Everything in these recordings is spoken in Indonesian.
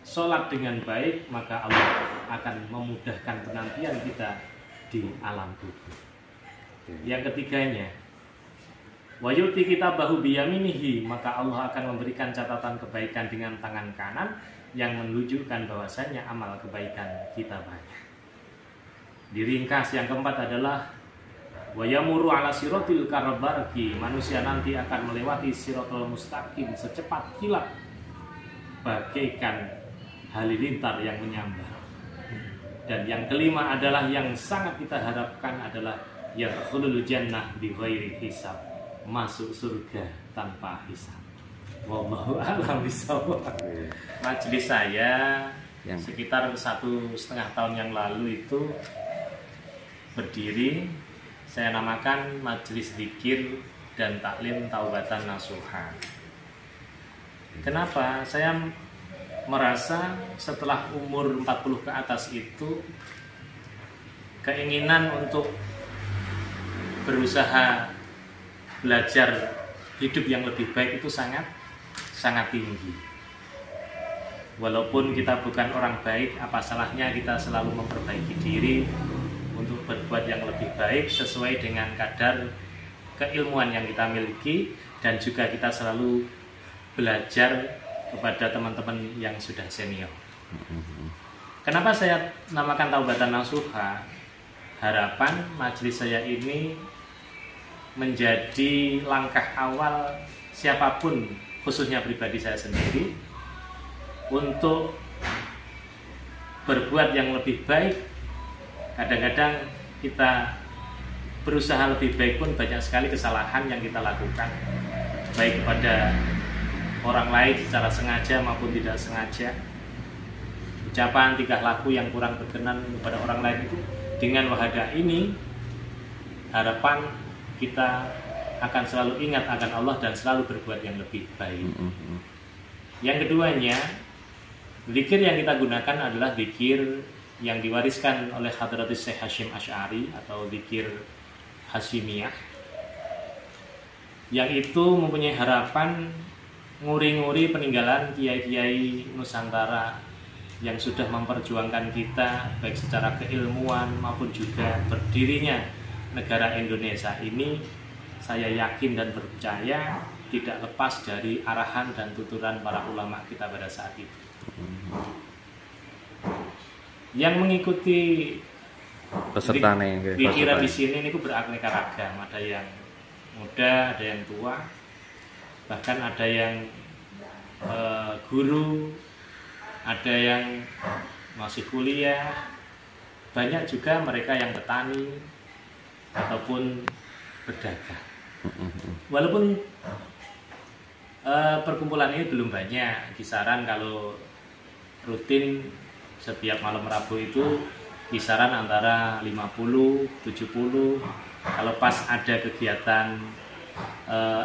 sholat dengan baik, maka Allah akan memudahkan penantian kita di alam kubur. Yang ketiganya, wa yu'ti kitabahu biyaminihi, maka Allah akan memberikan catatan kebaikan dengan tangan kanan yang menunjukkan bahwasanya amal kebaikan kita banyak. Diringkas, yang keempat adalah wa yamuru ala siratil karabarki, manusia nanti akan melewati siratul mustaqim secepat kilat bagaikan halilintar yang menyambar. Dan yang kelima adalah yang sangat kita harapkan adalah yadkhulul jannah bi ghairi hisab, masuk surga tanpa hisab. Wallahu a'lam bishawab. Majelis saya sekitar 1,5 tahun yang lalu itu berdiri, saya namakan Majelis Dzikir dan Taklim Taubatan Nasuha. Kenapa? Saya merasa setelah umur 40 ke atas itu keinginan untuk berusaha belajar hidup yang lebih baik itu sangat tinggi. Walaupun kita bukan orang baik, apa salahnya kita selalu memperbaiki diri untuk berbuat yang lebih baik sesuai dengan kadar keilmuan yang kita miliki, dan juga kita selalu belajar kepada teman-teman yang sudah senior. Kenapa saya namakan Taubatan Nasuha? Harapan majelis saya ini menjadi langkah awal siapapun, khususnya pribadi saya sendiri, untuk berbuat yang lebih baik. Kadang-kadang kita berusaha lebih baik pun banyak sekali kesalahan yang kita lakukan, baik kepada orang lain secara sengaja maupun tidak sengaja. Ucapan, tingkah laku yang kurang berkenan kepada orang lain itu, dengan wahada ini harapan kita akan selalu ingat akan Allah dan selalu berbuat yang lebih baik. Yang keduanya, zikir yang kita gunakan adalah zikir yang diwariskan oleh Hadratus Syekh Hasyim Asy'ari atau zikir Hasyimiyah, yang itu mempunyai harapan nguri-nguri peninggalan kiai-kiai Nusantara yang sudah memperjuangkan kita baik secara keilmuan maupun juga berdirinya negara Indonesia ini. Saya yakin dan percaya tidak lepas dari arahan dan tuturan para ulama kita pada saat itu. Yang mengikuti peserta pikiran di sini ini beraneka ragam. Ada yang muda, ada yang tua, bahkan ada yang guru, ada yang masih kuliah, banyak juga mereka yang petani ataupun berdagang. Walaupun perkumpulan ini belum banyak, kisaran kalau rutin setiap malam Rabu itu kisaran antara 50, 70. Kalau pas ada kegiatan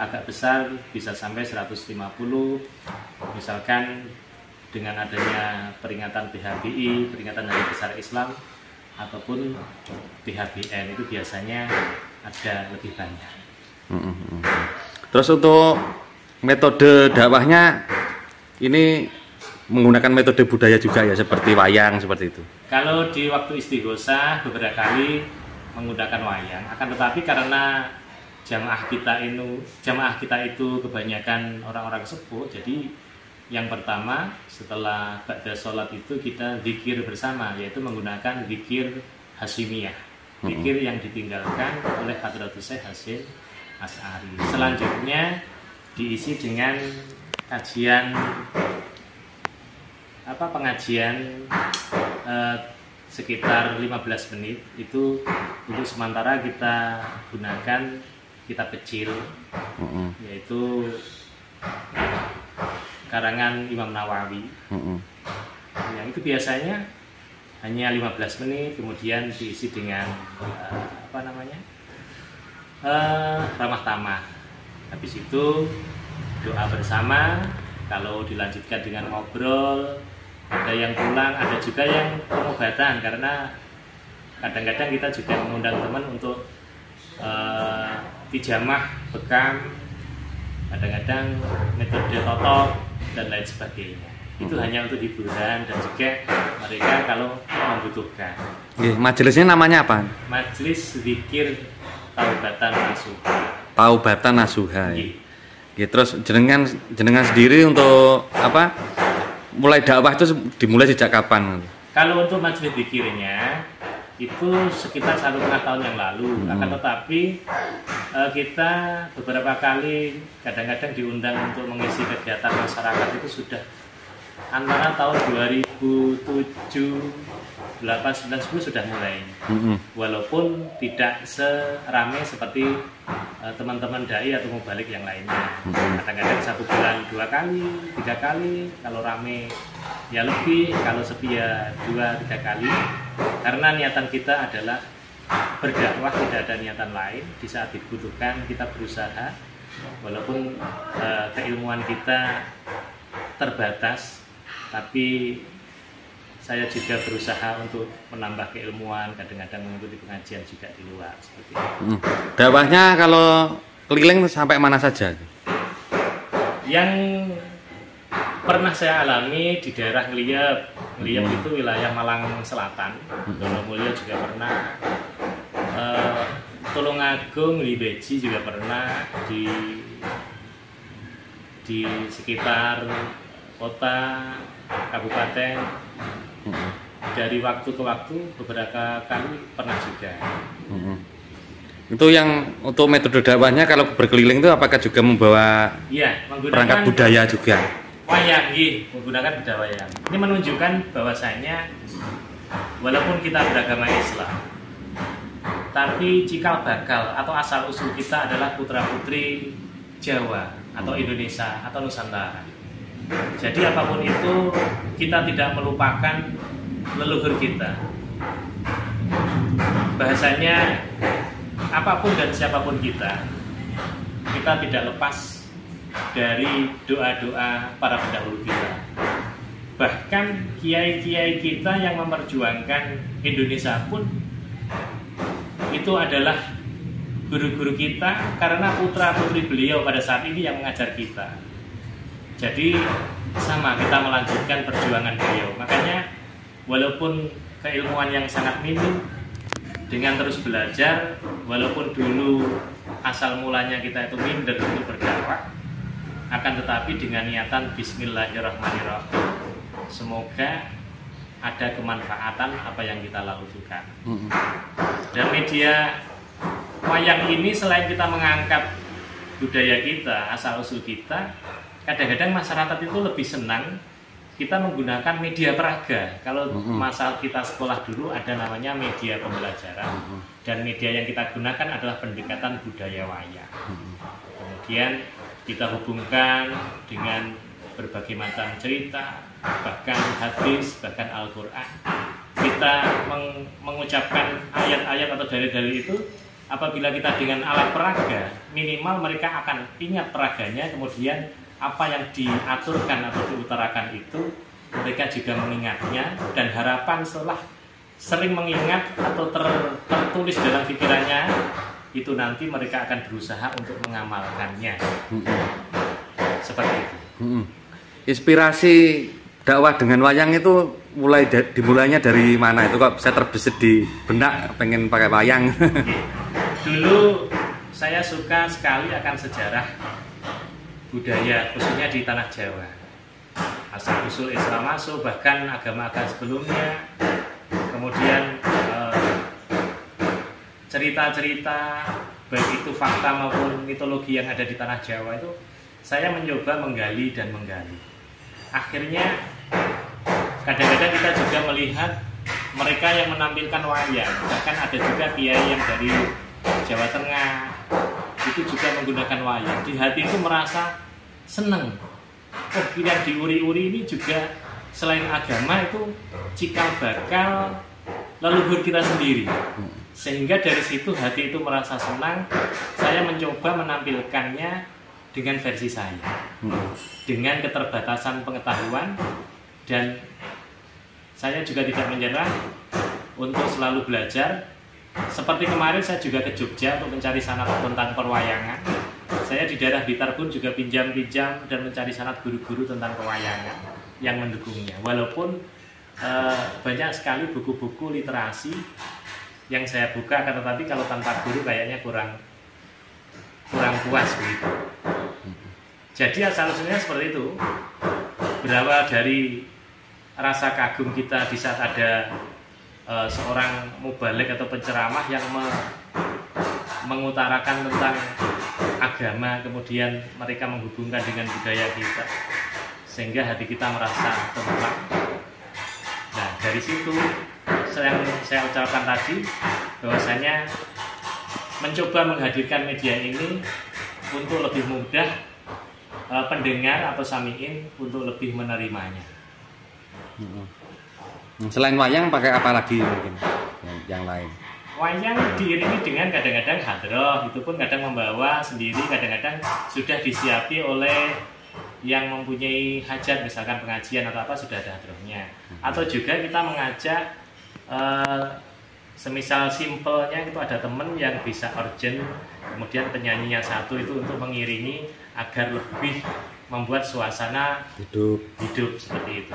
agak besar bisa sampai 150. Misalkan dengan adanya peringatan PHBI, peringatan Hari Besar Islam, ataupun PHBN, itu biasanya ada lebih banyak. Terus untuk metode dakwahnya ini menggunakan metode budaya juga ya, seperti wayang seperti itu. Kalau di waktu istighosah beberapa kali menggunakan wayang, akan tetapi karena jamaah kita itu kebanyakan orang-orang sepuh, jadi yang pertama setelah ba'da sholat itu kita zikir bersama, yaitu menggunakan zikir Hasyimiyah, zikir yang ditinggalkan oleh Hadratus Syekh Hasyim Asy'ari. Selanjutnya diisi dengan kajian pengajian sekitar 15 menit. Itu untuk sementara kita gunakan kitab kecil, yaitu karangan Imam Nawawi. Yang itu biasanya hanya 15 menit, kemudian diisi dengan ramah tamah. Habis itu doa bersama. Kalau dilanjutkan dengan ngobrol, ada yang pulang, ada juga yang pengobatan, karena kadang-kadang kita juga mengundang teman untuk pijamah bekam, kadang-kadang metode totok dan lain sebagainya. itu hanya untuk hiburan dan juga mereka kalau membutuhkan. Majelisnya namanya apa? Majelis Zikir Taubatan Nasuha. Taubatan Nasuha. Terus jenengan sendiri untuk apa? Mulai dakwah itu dimulai sejak kapan? Kalau untuk majelis zikirnya itu sekitar 1,5 tahun yang lalu. Akan tetapi kita beberapa kali kadang-kadang diundang untuk mengisi kegiatan masyarakat itu sudah antara tahun 2007, 8, 9, 10 sudah mulai. Walaupun tidak serame seperti teman-teman dai atau mubalik yang lainnya. Kadang-kadang 1 bulan 2 kali, 3 kali, kalau rame ya lebih, kalau sepi ya 2-3 kali. Karena niatan kita adalah berdakwah, tidak ada niatan lain. Di saat dibutuhkan kita berusaha, walaupun keilmuan kita terbatas, tapi saya juga berusaha untuk menambah keilmuan, kadang-kadang mengikuti pengajian juga di luar seperti itu. Dakwahnya kalau keliling sampai mana saja? Yang pernah saya alami di daerah Ngeliep itu wilayah Malang Selatan. Donomulyo juga pernah, Tulungagung, Libeji juga pernah, di sekitar kota, kabupaten. Dari waktu ke waktu beberapa kali pernah juga. Itu yang untuk metode dakwahnya kalau berkeliling itu apakah juga membawa perangkat budaya juga? Wayang, menggunakan budaya wayang. Ini menunjukkan bahwasanya walaupun kita beragama Islam, tapi cikal bakal atau asal usul kita adalah putra putri Jawa atau Indonesia atau Nusantara. Jadi apapun itu kita tidak melupakan leluhur kita. Bahasanya apapun dan siapapun kita tidak lepas dari doa-doa para pendahulu kita. Bahkan kiai-kiai kita yang memperjuangkan Indonesia pun itu adalah guru-guru kita, karena putra-putri beliau pada saat ini yang mengajar kita. Jadi sama, kita melanjutkan perjuangan beliau. Makanya walaupun keilmuan yang sangat minim, dengan terus belajar, walaupun dulu asal mulanya kita itu minder untuk berdakwah, akan tetapi dengan niatan Bismillahirrahmanirrahim, semoga ada kemanfaatan apa yang kita lakukan. Dan media wayang ini selain kita mengangkat budaya kita, asal usul kita, kadang-kadang masyarakat itu lebih senang kita menggunakan media peraga. Kalau masa kita sekolah dulu ada namanya media pembelajaran, dan media yang kita gunakan adalah pendekatan budaya wayang. Kemudian kita hubungkan dengan berbagai macam cerita, bahkan hadis, bahkan Al-Quran. Kita mengucapkan ayat-ayat atau dalil-dalil itu. Apabila kita dengan alat peraga, minimal mereka akan ingat peraganya, kemudian apa yang diaturkan atau diutarakan itu mereka juga mengingatnya, dan harapan setelah sering mengingat atau tertulis dalam pikirannya itu nanti mereka akan berusaha untuk mengamalkannya. Seperti itu. Inspirasi dakwah dengan wayang itu dimulainya dari mana? Itu kok bisa terbesit di benak pengen pakai wayang? Dulu saya suka sekali akan sejarah budaya, khususnya di tanah Jawa. Asal usul Islam masuk, bahkan agama-agama sebelumnya. Kemudian cerita-cerita, baik itu fakta maupun mitologi yang ada di tanah Jawa itu saya mencoba menggali dan menggali. Akhirnya kadang-kadang kita juga melihat mereka yang menampilkan wayang, bahkan ada juga kiai yang dari Jawa Tengah itu juga menggunakan wayang. Di hati itu merasa senang. Oh, yang diuri-uri ini juga selain agama itu cikal bakal leluhur kita sendiri. Sehingga dari situ hati itu merasa senang. Saya mencoba menampilkannya dengan versi saya, dengan keterbatasan pengetahuan, dan saya juga tidak menyerah untuk selalu belajar. Seperti kemarin saya juga ke Jogja untuk mencari sanad tentang perwayangan. Saya di daerah Blitar pun juga pinjam-pinjam dan mencari sanad guru-guru tentang perwayangan. yang mendukungnya. Walaupun banyak sekali buku-buku literasi yang saya buka, tetapi kalau tanpa guru kayaknya kurang puas begitu. Jadi asal-usulnya seperti itu, berawal dari rasa kagum kita di saat ada seorang mubaligh atau penceramah yang mengutarakan tentang agama, kemudian mereka menghubungkan dengan budaya kita, sehingga hati kita merasa tenang. Nah, dari situ yang saya ucapkan tadi, bahwasanya mencoba menghadirkan media ini untuk lebih mudah pendengar atau samiin untuk lebih menerimanya. Selain wayang pakai apa lagi mungkin yang lain? Wayang diiringi dengan kadang-kadang hadroh, itu pun kadang membawa sendiri, kadang-kadang sudah disiapi oleh yang mempunyai hajat, misalkan pengajian atau apa, sudah ada hadrohnya. Atau juga kita mengajak semisal simpelnya itu ada teman yang bisa urgent, kemudian penyanyi yang satu itu untuk mengiringi agar lebih membuat suasana hidup seperti itu.